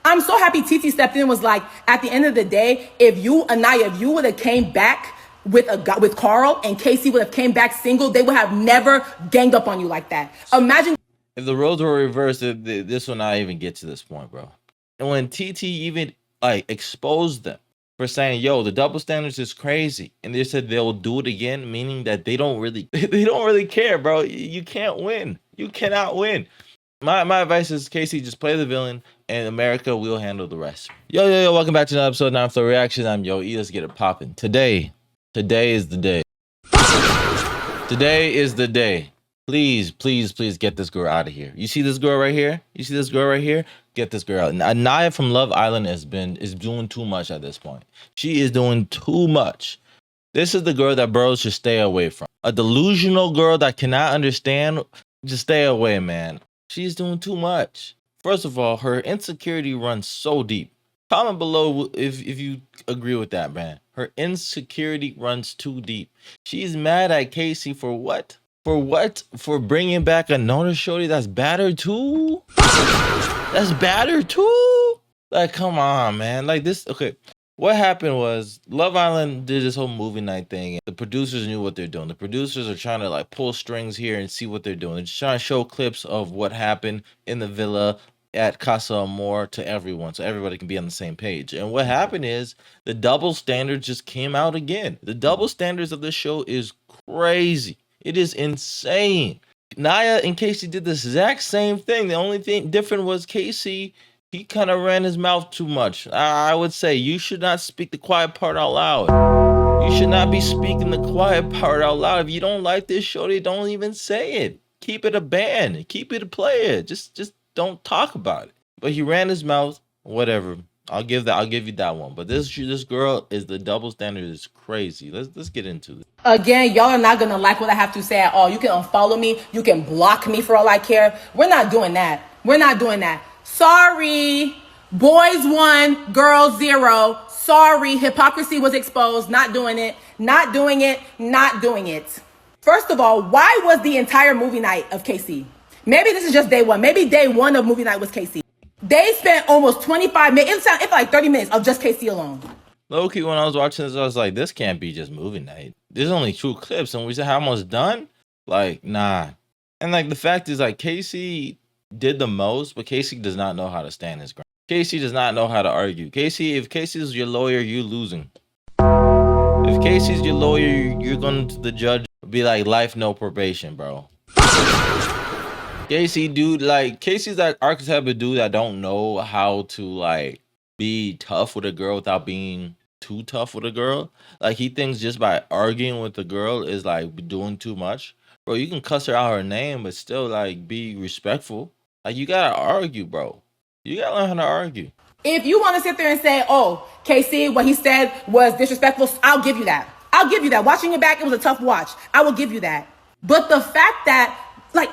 I'm so happy TT stepped in and was like, at the end of the day, if you, Anaya, if you would have came back with Carl and Casey would have came back single, they would have never ganged up on you like that. Imagine if the roles were reversed, this will not even get to this point, bro. And when TT even like exposed them for saying, "Yo, the double standards is crazy," and they said they'll do it again, meaning that they don't really care, bro. You can't win. You cannot win. My advice is, Casey, just play the villain, and America will handle the rest. Yo, welcome back to another episode of 9 Flow Reaction. I'm Yo E. Let's get it popping. Today is the day. Today is the day. Please get this girl out of here. You see this girl right here? Get this girl out. Anaya from Love Island is doing too much at this point. She is doing too much. This is the girl that bros should stay away from. A delusional girl that cannot understand. Just stay away, man. She's doing too much. First of all, her insecurity runs so deep. Comment below if you agree with that, man. Her insecurity runs too deep. She's mad at Casey for what? For what? For bringing back another shorty that's battered too? That's battered too? Like, come on, man. Like this, okay. What happened was Love Island did this whole movie night thing. The producers knew what they're doing. The producers are trying to like pull strings here and see what they're doing. They're just trying to show clips of what happened in the villa at Casa Amor to everyone, so everybody can be on the same page. And what happened is the double standards just came out again. The double standards of this show is crazy. It is insane. Naya and Casey did the exact same thing. The only thing different was Casey, he kind of ran his mouth too much. I would say you should not speak the quiet part out loud. You should not be speaking the quiet part out loud. If you don't like this show, they don't even say it. Keep it a band. Keep it a player. Just don't talk about it. But he ran his mouth. Whatever. I'll give you that one. But this girl is the double standard is crazy. Let's get into this. again, y'all are not gonna like what I have to say at all. You can unfollow me, you can block me for all I care. We're not doing that. Sorry. Boys 1, girls 0. Sorry, hypocrisy was exposed. Not doing it. First of all, why was the entire movie night of KC? Maybe this is just day 1. Maybe day 1 of movie night was KC. They spent almost 25 minutes, it felt like 30 minutes of just KC alone. Low-key, when I was watching this, I was like, this can't be just movie night. There's only 2 clips, and we said how much done? Like, nah. And like the fact is, like, Casey did the most, but Casey does not know how to stand his ground. Casey does not know how to argue. If Casey's your lawyer, you're losing. If Casey's your lawyer, you're going to the judge, be like, life, no probation, bro. Casey, dude, like, Casey's that archetype of dude that don't know how to, like, be tough with a girl without being too tough with a girl. Like, he thinks just by arguing with the girl is, like, doing too much. Bro, you can cuss her out her name, but still, like, be respectful. Like, you gotta argue, bro. You gotta learn how to argue. If you want to sit there and say, oh, KC, what he said was disrespectful, I'll give you that. Watching it back, it was a tough watch. I will give you that. But the fact that, like,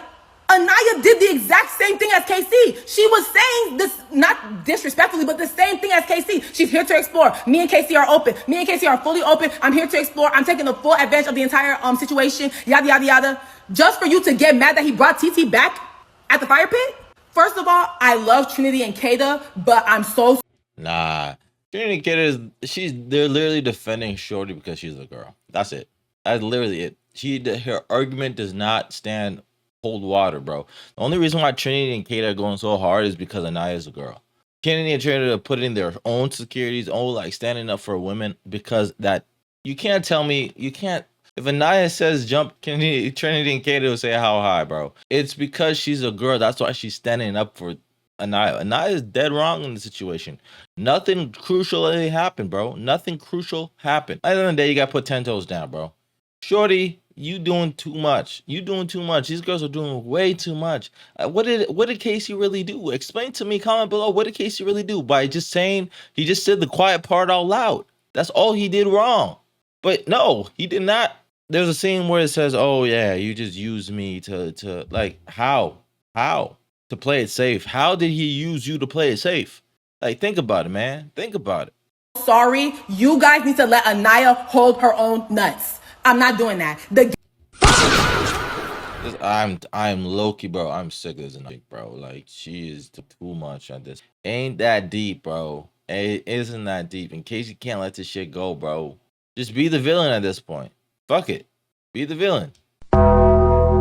Anaya did the exact same thing as KC. She was saying this, not disrespectfully, but the same thing as KC. She's here to explore. Me and KC are open. Me and KC are fully open. I'm here to explore. I'm taking the full advantage of the entire situation. Yada, yada, yada. Just for you to get mad that he brought TT back at the fire pit? First of all, I love Trinity and Kata, but I'm so... Nah. Trinity and Kata, they're literally defending Shorty because she's a girl. That's it. That's literally it. Her argument does not hold water, bro. The only reason why Trinity and Kata are going so hard is because Anaya is a girl. Trinity and Trinity are putting their own securities, like standing up for women, because that you can't tell me if Anaya says jump, Trinity and Kata will say how high, bro. It's because she's a girl. That's why she's standing up for Anaya. Anaya is dead wrong in the situation. Nothing crucial really happened, bro. Nothing crucial happened. At the end of the day, you got to put 10 toes down, bro. Shorty, you doing too much. These girls are doing way too much. What did Casey really do? Explain to me. Comment below. What did Casey really do by just saying he just said the quiet part out loud? That's all he did wrong. But no, he did not. There's a scene where it says, "Oh yeah, you just used me to like how to play it safe. How did he use you to play it safe? Like, think about it, man. Think about it." Sorry, you guys need to let Anaya hold her own nuts. I'm not doing that. I'm low-key, bro. I'm sick of this annoying, bro. Like, she is too much at this. Ain't that deep, bro. It isn't that deep. In case you can't let this shit go, bro. Just be the villain at this point. Fuck it. Be the villain.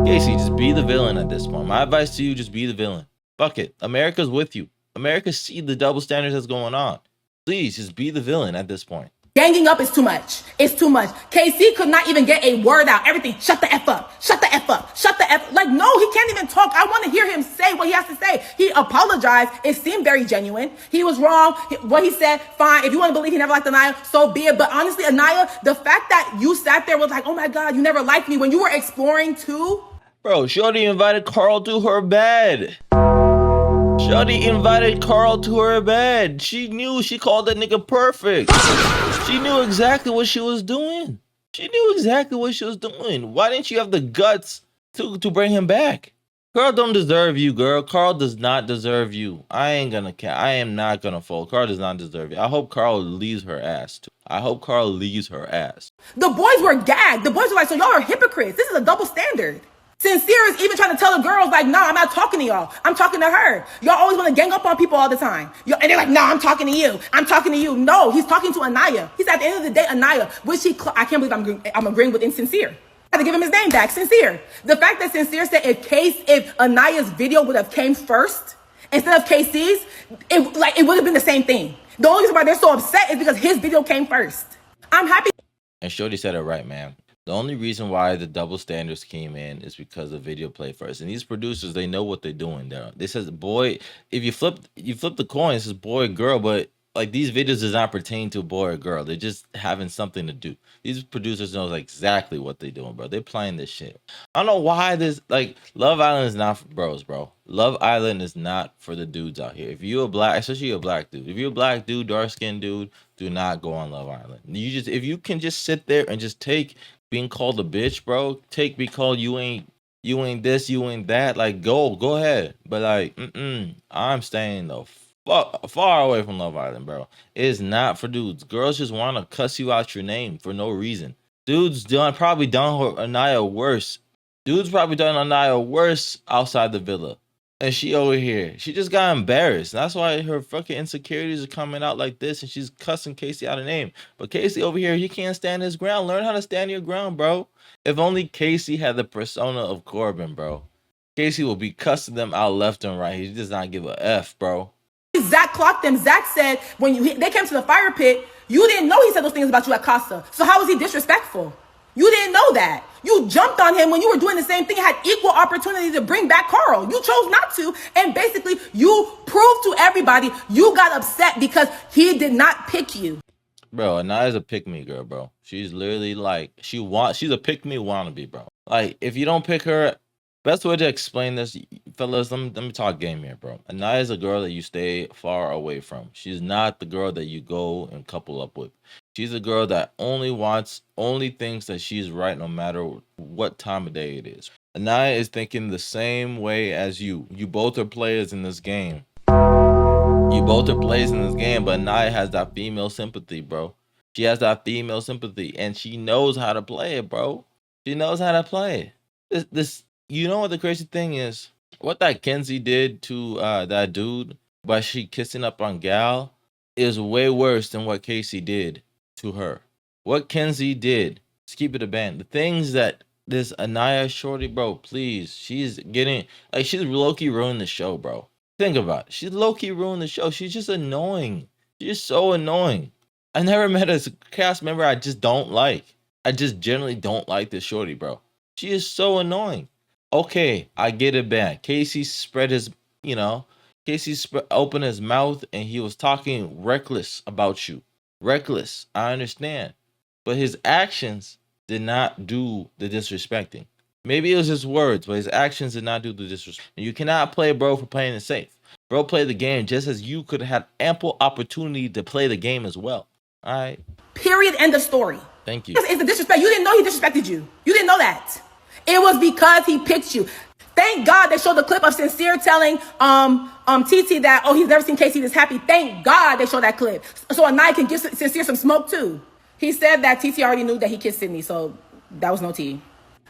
Casey, just be the villain at this point. My advice to you, just be the villain. Fuck it. America's with you. America see the double standards that's going on. Please, just be the villain at this point. Ganging up is too much. It's too much. KC could not even get a word out. Everything, shut the F up. Shut the F up. Shut the F. Like, no, he can't even talk. I want to hear him say what he has to say. He apologized. It seemed very genuine. He was wrong. What he said, fine. If you want to believe he never liked Anaya, so be it. But honestly, Anaya, the fact that you sat there was like, oh my God, you never liked me when you were exploring too. Bro, Shorty invited Carl to her bed. Shorty invited Carl to her bed. She knew, she called that nigga perfect. She knew exactly what she was doing. She knew exactly what she was doing. Why didn't you have the guts to bring him back? Carl don't deserve you, girl. Carl does not deserve you. I am not gonna fold. Carl does not deserve you. I hope Carl leaves her ass too. I hope Carl leaves her ass. The boys were gagged. The boys were like, so y'all are hypocrites. This is a double standard. Sincere is even trying to tell the girls, like, no, I'm not talking to y'all. I'm talking to her. Y'all always want to gang up on people all the time. And they're like, no, I'm talking to you. I'm talking to you. No, he's talking to Anaya. He's at the end of the day, Anaya, which I can't believe I'm agreeing with Insincere. I had to give him his name back, Sincere. The fact that Sincere said if Anaya's video would have came first instead of KC's, it would have been the same thing. The only reason why they're so upset is because his video came first. I'm happy. And Shorty said it right, man. The only reason why the double standards came in is because the video played first. And these producers, they know what they're doing there. They says, boy, if you flip the coin, it says boy, girl, but like these videos does not pertain to a boy or girl. They're just having something to do. These producers know exactly what they're doing, bro. They're playing this shit. I don't know why this, like, Love Island is not for bros, bro. Love Island is not for the dudes out here. If you're a black, especially a black dude, if you're a black dude, dark-skinned dude, do not go on Love Island. If you can just sit there and just take being called a bitch, bro, be called you ain't this, you ain't that, like go ahead. But like, I'm staying the far away from Love Island, bro. It is not for dudes. Girls just want to cuss you out your name for no reason. Dudes probably done Anaya worse. Dudes probably done Anaya worse outside the villa. And she over here, she just got embarrassed. That's why her fucking insecurities are coming out like this, and she's cussing Casey out of name. But Casey over here, he can't stand his ground. Learn how to stand your ground, bro. If only Casey had the persona of Corbin, bro. Casey will be cussing them out left and right. He does not give a F, bro. Zach clocked them. Zach said when they came to the fire pit, you didn't know he said those things about you at Casa. So how was he disrespectful? You didn't know that. You jumped on him when you were doing the same thing, had equal opportunity to bring back Carl. You chose not to. And basically, you proved to everybody you got upset because he did not pick you. Bro, Anaya's a pick-me girl, bro. She's literally like, she's a pick-me wannabe, bro. Like, if you don't pick her, best way to explain this, fellas, let me talk game here, bro. Anaya's a girl that you stay far away from. She's not the girl that you go and couple up with. She's a girl that only thinks that she's right no matter what time of day it is. Anaya is thinking the same way as you. You both are players in this game. But Anaya has that female sympathy, bro. She has that female sympathy, and she knows how to play it, bro. She knows how to play it. You know what the crazy thing is? What that Kenzie did to that dude by she kissing up on Gal is way worse than what Casey did to her. What Kenzie did, let's keep it a band. The things that this Anaya shorty, bro, please, she's low-key ruined the show, bro. Think about it. She's low-key ruined the show. She's just annoying. She's so annoying. I never met a cast member I just don't like. I just generally don't like this shorty, bro. She is so annoying. Okay, I get it back. Casey opened his mouth and he was talking reckless about you. Reckless, I understand. But his actions did not do the disrespecting. Maybe it was his words, but his actions did not do the disrespect. And you cannot play bro for playing it safe. Bro played the game just as you could have had ample opportunity to play the game as well. All right. Period. End of story. Thank you. It's the disrespect. You didn't know he disrespected you. You didn't know that. It was because he picked you. Thank God they showed the clip of Sincere telling TT that, oh, he's never seen Casey this happy. Thank God they showed that clip. So Anaya can give Sincere some smoke too. He said that TT already knew that he kissed Sydney, so that was no tea.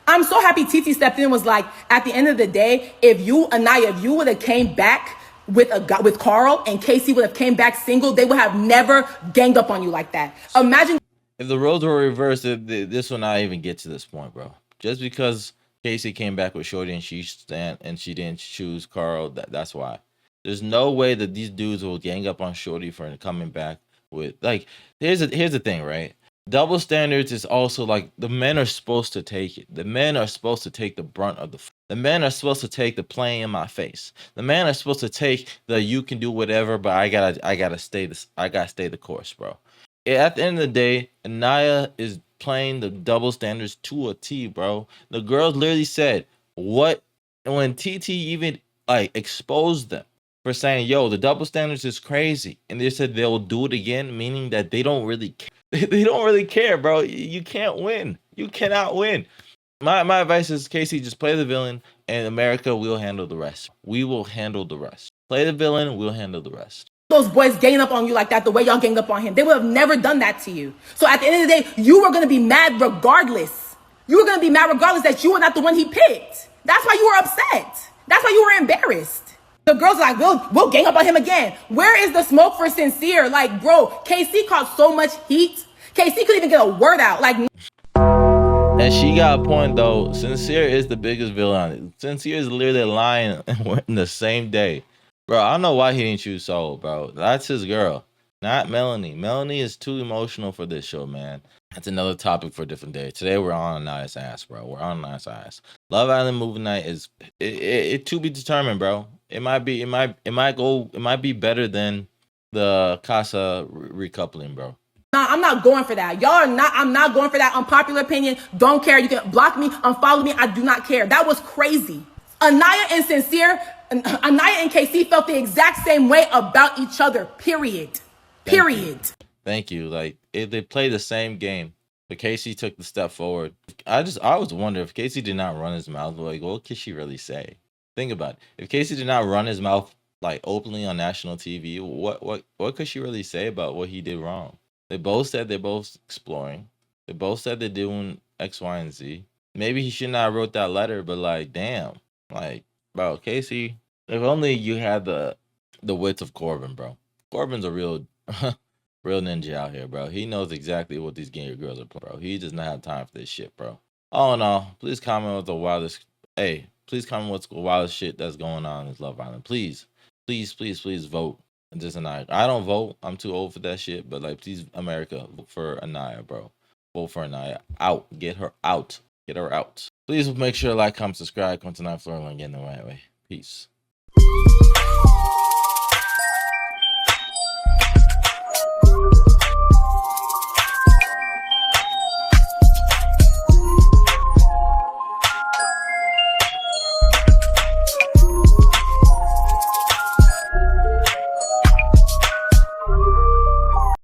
I'm so happy TT stepped in and was like, at the end of the day, if you, Anaya, if you would have came back with Carl and Casey would have came back single, they would have never ganged up on you like that. Imagine if the roles were reversed, this will not even get to this point, bro. Just because Casey came back with Shorty and she didn't choose Carl, that's why. There's no way that these dudes will gang up on Shorty for coming back with, like, here's the thing, right? Double standards is also like the men are supposed to take it. The men are supposed to take the brunt of the men are supposed to take the playing in my face. The men are supposed to take the you can do whatever, but I gotta stay the course, bro. At the end of the day, Anaya is playing the double standards to a T, bro. The girls literally said what, and when TT even like exposed them for saying, yo, the double standards is crazy. And they said they'll do it again, meaning that they don't really care. They don't really care, bro. You can't win. You cannot win. My advice is, Casey, just play the villain, and America will handle the rest. We will handle the rest. Play the villain, we'll handle the rest. Those boys gang up on you like that the way y'all ganged up on him. They would have never done that to you. So at the end of the day, you were going to be mad regardless. You were going to be mad regardless that you were not the one he picked. That's why you were upset. That's why you were embarrassed. The girls are like, we'll gang up on him again. Where is the smoke for Sincere? Like, bro, KC caught so much heat. KC couldn't even get a word out. Like, and she got a point, though. Sincere is the biggest villain. Sincere is literally lying in the same day. Bro, I don't know why he didn't choose Soul, bro. That's his girl, not Melanie. Melanie is too emotional for this show, man. That's another topic for a different day. Today we're on a nice ass, bro. We're on a nice ass. Love Island movie night is it to be determined, bro. It might be better than the Casa recoupling, bro. Nah, I'm not going for that. Y'all are not. I'm not going for that. Unpopular opinion. Don't care. You can block me, unfollow me. I do not care. That was crazy. Anaya and Sincere, Anaya and KC felt the exact same way about each other. Period. Period. Thank you. Like, they play the same game, but Casey took the step forward. I was wondering if Casey did not run his mouth. Like, what could she really say? Think about it. If Casey did not run his mouth like openly on national TV, what could she really say about what he did wrong? They both said they're both exploring. They both said they're doing X, Y, and Z. Maybe he should not have wrote that letter, but like, damn, like, bro, Casey, if only you had the wits of Corbin, bro. Corbin's a real real ninja out here, bro. He knows exactly what these gamer girls are playing, bro. He does not have time for this shit, bro. All in all, please comment what the wildest. Hey, please comment what's the wildest shit that's going on in Love Island. Please, please, please, please vote. Just Anaya. I don't vote. I'm too old for that shit. But like, please, America, vote for Anaya, bro. Vote for Anaya. Out. Get her out. Get her out. Please make sure to like, comment, subscribe, come to 9 Floor and get in the right way. Peace.